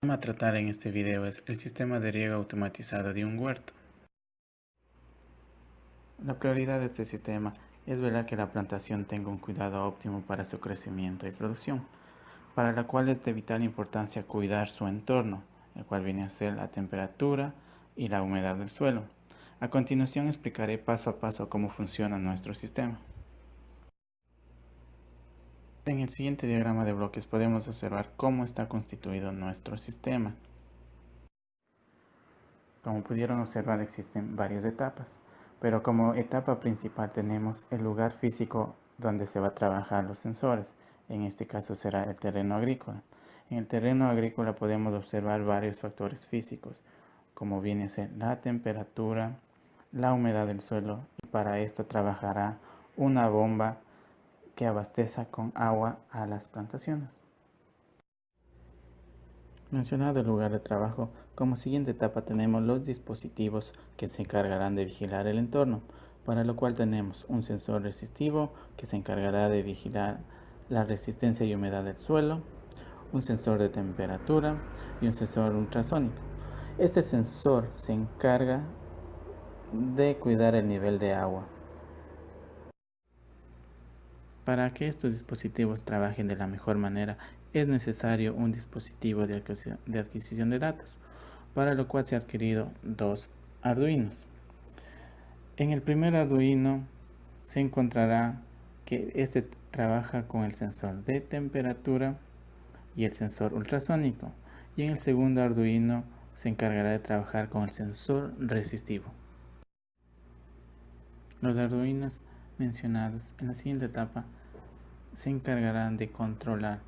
El tema a tratar en este video es el sistema de riego automatizado de un huerto. La prioridad de este sistema es velar que la plantación tenga un cuidado óptimo para su crecimiento y producción, para la cual es de vital importancia cuidar su entorno, el cual viene a ser la temperatura y la humedad del suelo. A continuación explicaré paso a paso cómo funciona nuestro sistema. En el siguiente diagrama de bloques podemos observar cómo está constituido nuestro sistema. Como pudieron observar, existen varias etapas, pero como etapa principal tenemos el lugar físico donde se va a trabajar los sensores. En este caso será el terreno agrícola. En el terreno agrícola podemos observar varios factores físicos, como viene a ser la temperatura, la humedad del suelo, y para esto trabajará una bomba que abastezca con agua a las plantaciones. Mencionado el lugar de trabajo, como siguiente etapa tenemos los dispositivos que se encargarán de vigilar el entorno, para lo cual tenemos un sensor resistivo que se encargará de vigilar la resistencia y humedad del suelo, un sensor de temperatura y un sensor ultrasónico. Este sensor se encarga de cuidar el nivel de agua. Para que estos dispositivos trabajen de la mejor manera, es necesario un dispositivo de adquisición de datos, para lo cual se han adquirido dos Arduinos. En el primer Arduino se encontrará que este trabaja con el sensor de temperatura y el sensor ultrasónico, y en el segundo Arduino se encargará de trabajar con el sensor resistivo. Los Arduinos mencionados en la siguiente etapa se encargarán de controlar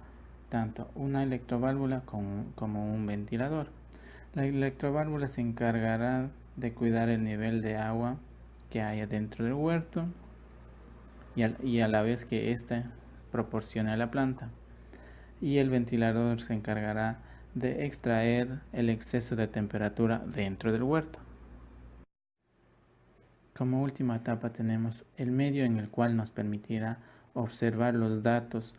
tanto una electroválvula como un ventilador. La electroválvula se encargará de cuidar el nivel de agua que haya dentro del huerto y a la vez que ésta proporcione a la planta. Y el ventilador se encargará de extraer el exceso de temperatura dentro del huerto. Como última etapa tenemos el medio en el cual nos permitirá observar los datos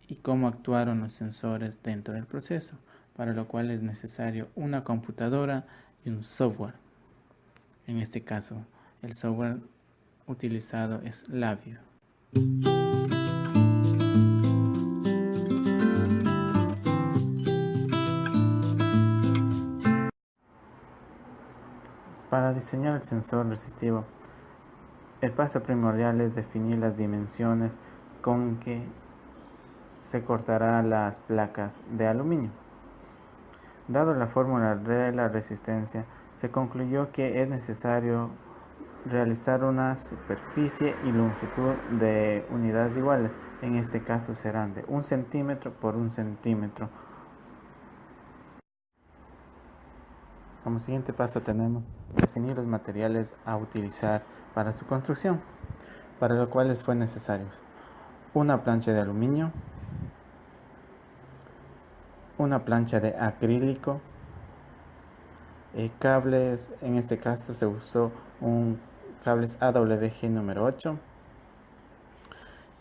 y cómo actuaron los sensores dentro del proceso, para lo cual es necesario una computadora y un software. En este caso, el software utilizado es LabVIEW. Para diseñar el sensor resistivo, el paso primordial es definir las dimensiones con que se cortará las placas de aluminio. Dado la fórmula de la resistencia, se concluyó que es necesario realizar una superficie y longitud de unidades iguales. En este caso serán de 1 centímetro por 1 centímetro. Como siguiente paso tenemos definir los materiales a utilizar para su construcción, para lo cual fue necesario una plancha de aluminio, una plancha de acrílico, cables. En este caso se usó cables AWG número 8,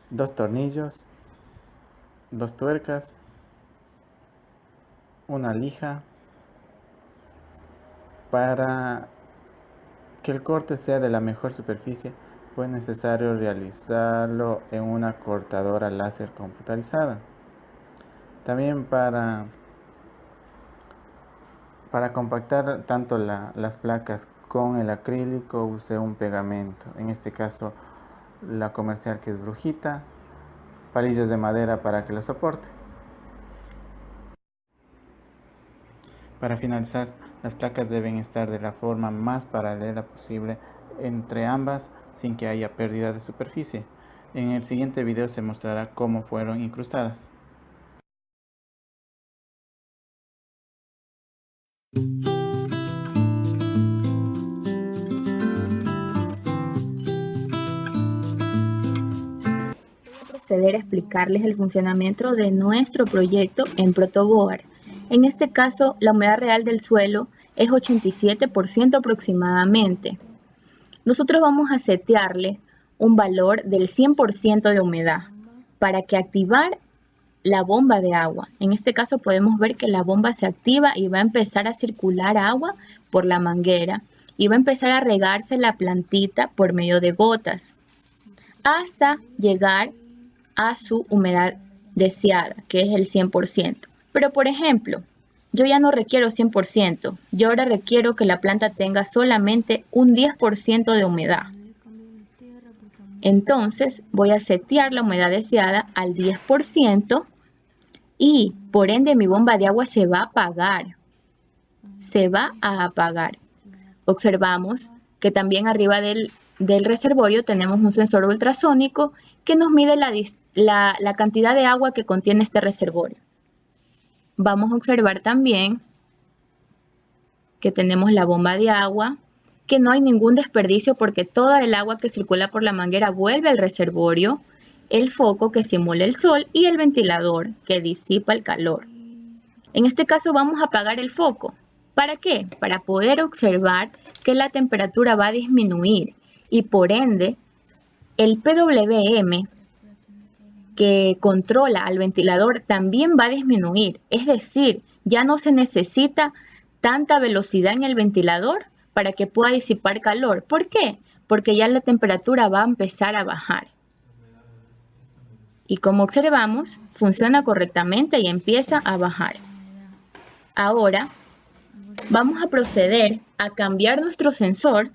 2 tornillos, 2 tuercas, una lija. Para que el corte sea de la mejor superficie, fue necesario realizarlo en una cortadora láser computarizada. También para compactar tanto las placas con el acrílico usé un pegamento, en este caso la comercial, que es Brujita, palillos de madera para que lo soporte. Para finalizar, las placas deben estar de la forma más paralela posible entre ambas sin que haya pérdida de superficie. En el siguiente video se mostrará cómo fueron incrustadas. Proceder a explicarles el funcionamiento de nuestro proyecto en Protoboard. En este caso, la humedad real del suelo es 87% aproximadamente. Nosotros vamos a setearle un valor del 100% de humedad para que activar la bomba de agua. En este caso podemos ver que la bomba se activa y va a empezar a circular agua por la manguera y va a empezar a regarse la plantita por medio de gotas hasta llegar a su humedad deseada, que es el 100%. Pero por ejemplo, yo ya no requiero 100%, yo ahora requiero que la planta tenga solamente un 10% de humedad. Entonces voy a setear la humedad deseada al 10% y por ende mi bomba de agua se va a apagar. Se va a apagar. Observamos que también arriba del reservorio tenemos un sensor ultrasónico que nos mide la cantidad de agua que contiene este reservorio. Vamos a observar también que tenemos la bomba de agua, que no hay ningún desperdicio porque toda el agua que circula por la manguera vuelve al reservorio, el foco que simula el sol y el ventilador que disipa el calor. En este caso vamos a apagar el foco. ¿Para qué? Para poder observar que la temperatura va a disminuir y por ende el PWM que controla al ventilador también va a disminuir. Es decir, ya no se necesita tanta velocidad en el ventilador para que pueda disipar calor. ¿Por qué? Porque ya la temperatura va a empezar a bajar. Y como observamos, funciona correctamente y empieza a bajar. Ahora vamos a proceder a cambiar nuestro sensor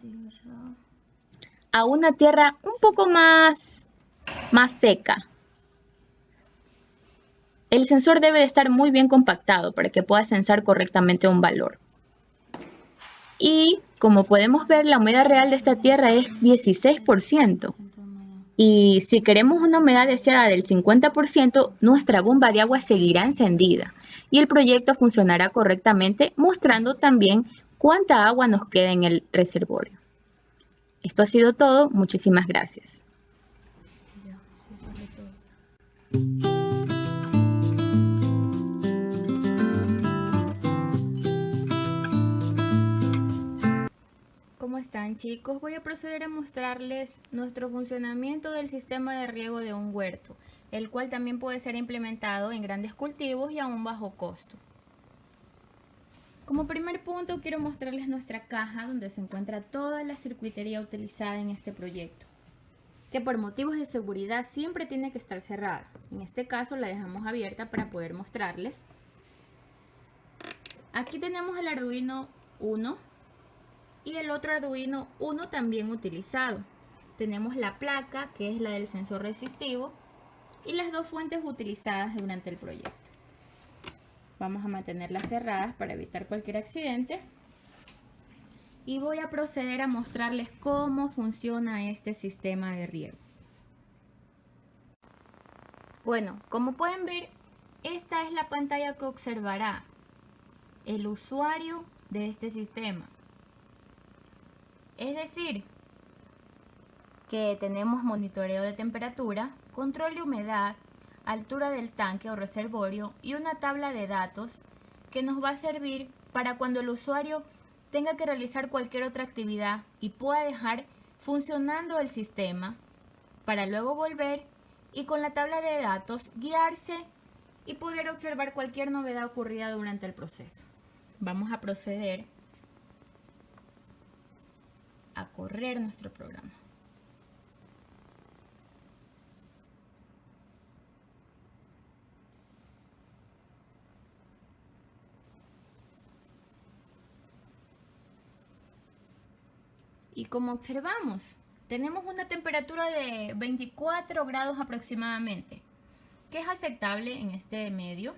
a una tierra un poco más seca. El sensor debe de estar muy bien compactado para que pueda sensar correctamente un valor. Y como podemos ver, la humedad real de esta tierra es 16%. Y si queremos una humedad deseada del 50%, nuestra bomba de agua seguirá encendida y el proyecto funcionará correctamente, mostrando también cuánta agua nos queda en el reservorio. Esto ha sido todo. Muchísimas gracias. ¿Cómo están, chicos? Voy a proceder a mostrarles nuestro funcionamiento del sistema de riego de un huerto, el cual también puede ser implementado en grandes cultivos y a un bajo costo. Como primer punto quiero mostrarles nuestra caja donde se encuentra toda la circuitería utilizada en este proyecto, que por motivos de seguridad siempre tiene que estar cerrada. En este caso la dejamos abierta para poder mostrarles. Aquí tenemos el Arduino Uno y el otro Arduino Uno también utilizado. Tenemos la placa, que es la del sensor resistivo, y las dos fuentes utilizadas durante el proyecto. Vamos a mantenerlas cerradas para evitar cualquier accidente. Y voy a proceder a mostrarles cómo funciona este sistema de riego. Bueno, como pueden ver, esta es la pantalla que observará el usuario de este sistema. Es decir, que tenemos monitoreo de temperatura, control de humedad, altura del tanque o reservorio y una tabla de datos que nos va a servir para cuando el usuario tenga que realizar cualquier otra actividad y pueda dejar funcionando el sistema para luego volver y con la tabla de datos guiarse y poder observar cualquier novedad ocurrida durante el proceso. Vamos a proceder a correr nuestro programa. Y como observamos, tenemos una temperatura de 24 grados aproximadamente, que es aceptable en este medio.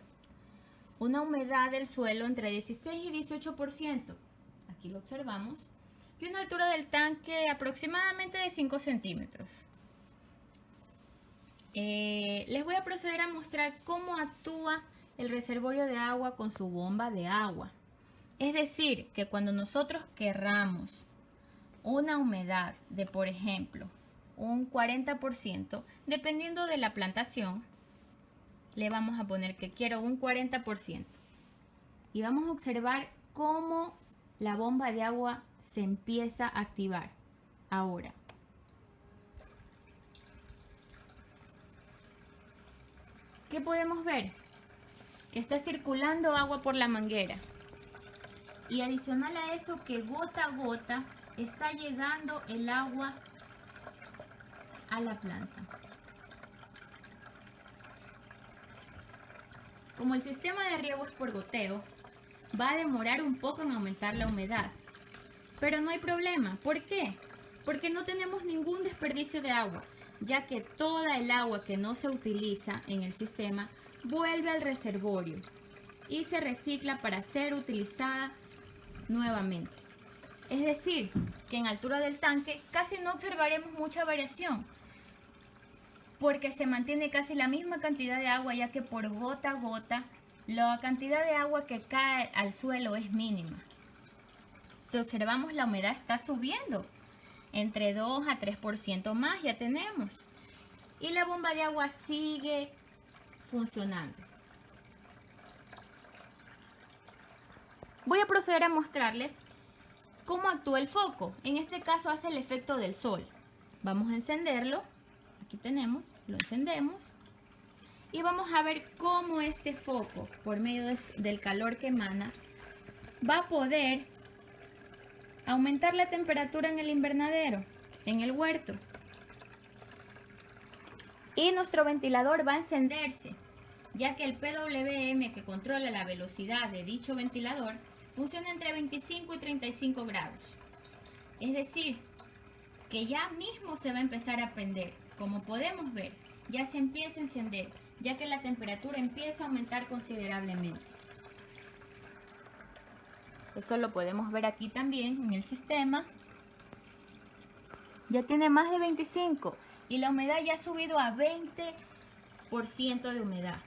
Una humedad del suelo entre 16 y 18%, aquí lo observamos, y una altura del tanque aproximadamente de 5 centímetros. Les voy a proceder a mostrar cómo actúa el reservorio de agua con su bomba de agua. Es decir, que cuando nosotros querramos una humedad de, por ejemplo, un 40%, dependiendo de la plantación, le vamos a poner que quiero un 40%. Y vamos a observar cómo la bomba de agua se empieza a activar. Ahora. ¿qué podemos ver? Que está circulando agua por la manguera. Y adicional a eso, que gota a gota está llegando el agua a la planta. Como el sistema de riego es por goteo, va a demorar un poco en aumentar la humedad. Pero no hay problema. ¿Por qué? Porque no tenemos ningún desperdicio de agua, ya que toda el agua que no se utiliza en el sistema vuelve al reservorio y se recicla para ser utilizada nuevamente. Es decir, que en altura del tanque casi no observaremos mucha variación, porque se mantiene casi la misma cantidad de agua, ya que por gota a gota la cantidad de agua que cae al suelo es mínima. Si observamos, la humedad está subiendo, entre 2 a 3% más ya tenemos, y la bomba de agua sigue funcionando. Voy a proceder a mostrarles cómo actúa el foco. En este caso hace el efecto del sol. Vamos a encenderlo. Aquí tenemos, lo encendemos. Y vamos a ver cómo este foco, por medio del calor que emana, va a poder aumentar la temperatura en el invernadero, en el huerto. Y nuestro ventilador va a encenderse, ya que el PWM, que controla la velocidad de dicho ventilador, funciona entre 25 y 35 grados. Es decir, que ya mismo se va a empezar a prender. Como podemos ver, ya se empieza a encender, ya que la temperatura empieza a aumentar considerablemente. Eso lo podemos ver aquí también en el sistema. Ya tiene más de 25 y la humedad ya ha subido a 20% de humedad.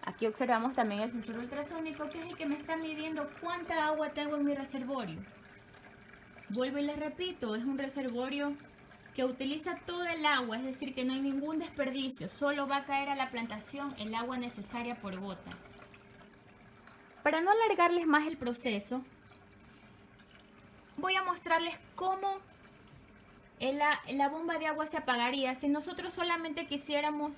Aquí observamos también el sensor ultrasónico, que es el que me está midiendo cuánta agua tengo en mi reservorio. Vuelvo y les repito, es un reservorio que utiliza todo el agua, es decir, que no hay ningún desperdicio, solo va a caer a la plantación el agua necesaria por gota. Para no alargarles más el proceso, voy a mostrarles cómo la bomba de agua se apagaría si nosotros solamente quisiéramos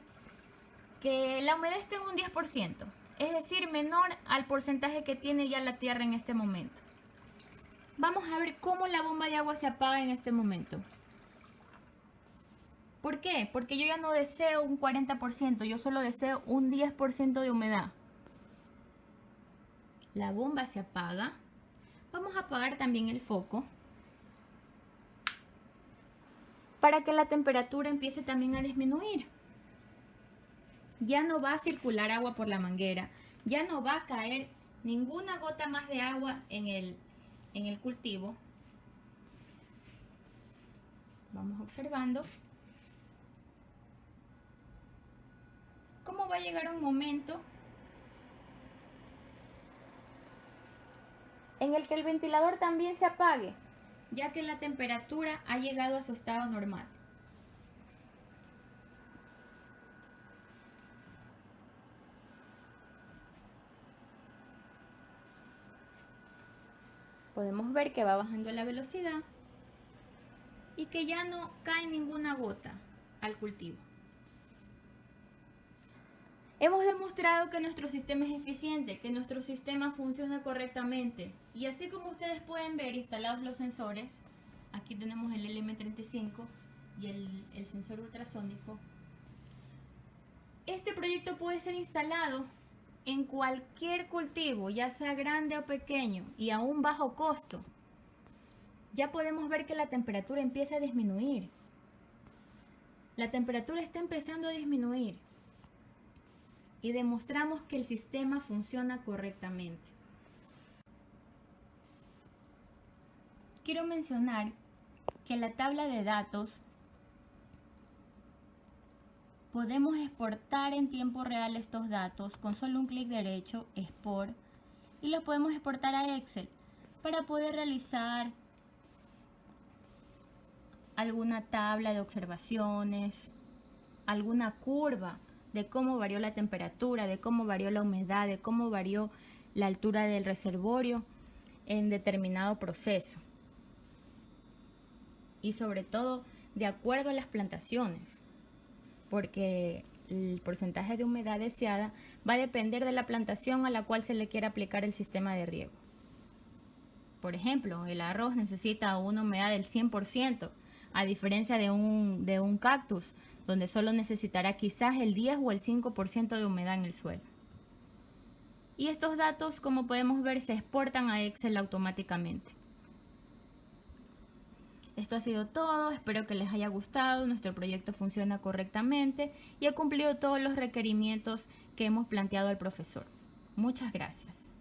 que la humedad esté en un 10%, es decir, menor al porcentaje que tiene ya la tierra en este momento. Vamos a ver cómo la bomba de agua se apaga en este momento. ¿Por qué? Porque yo ya no deseo un 40%, yo solo deseo un 10% de humedad. La bomba se apaga. Vamos a apagar también el foco para que la temperatura empiece también a disminuir. Ya no va a circular agua por la manguera, ya no va a caer ninguna gota más de agua en el cultivo. Vamos observando cómo va a llegar un momento en el que el ventilador también se apague, ya que la temperatura ha llegado a su estado normal. Podemos ver que va bajando la velocidad y que ya no cae ninguna gota al cultivo. Hemos demostrado que nuestro sistema es eficiente, que nuestro sistema funciona correctamente. Y así como ustedes pueden ver instalados los sensores, aquí tenemos el LM35 y el sensor ultrasónico. Este proyecto puede ser instalado en cualquier cultivo, ya sea grande o pequeño, y a un bajo costo. Ya podemos ver que la temperatura empieza a disminuir. La temperatura está empezando a disminuir. Y demostramos que el sistema funciona correctamente. Quiero mencionar que la tabla de datos podemos exportar en tiempo real estos datos con solo un clic derecho, export, y los podemos exportar a Excel para poder realizar alguna tabla de observaciones, alguna curva de cómo varió la temperatura, de cómo varió la humedad, de cómo varió la altura del reservorio en determinado proceso. Y sobre todo, de acuerdo a las plantaciones, porque el porcentaje de humedad deseada va a depender de la plantación a la cual se le quiera aplicar el sistema de riego. Por ejemplo, el arroz necesita una humedad del 100%, a diferencia de un cactus, donde solo necesitará quizás el 10 o el 5% de humedad en el suelo. Y estos datos, como podemos ver, se exportan a Excel automáticamente. Esto ha sido todo, espero que les haya gustado, nuestro proyecto funciona correctamente y ha cumplido todos los requerimientos que hemos planteado al profesor. Muchas gracias.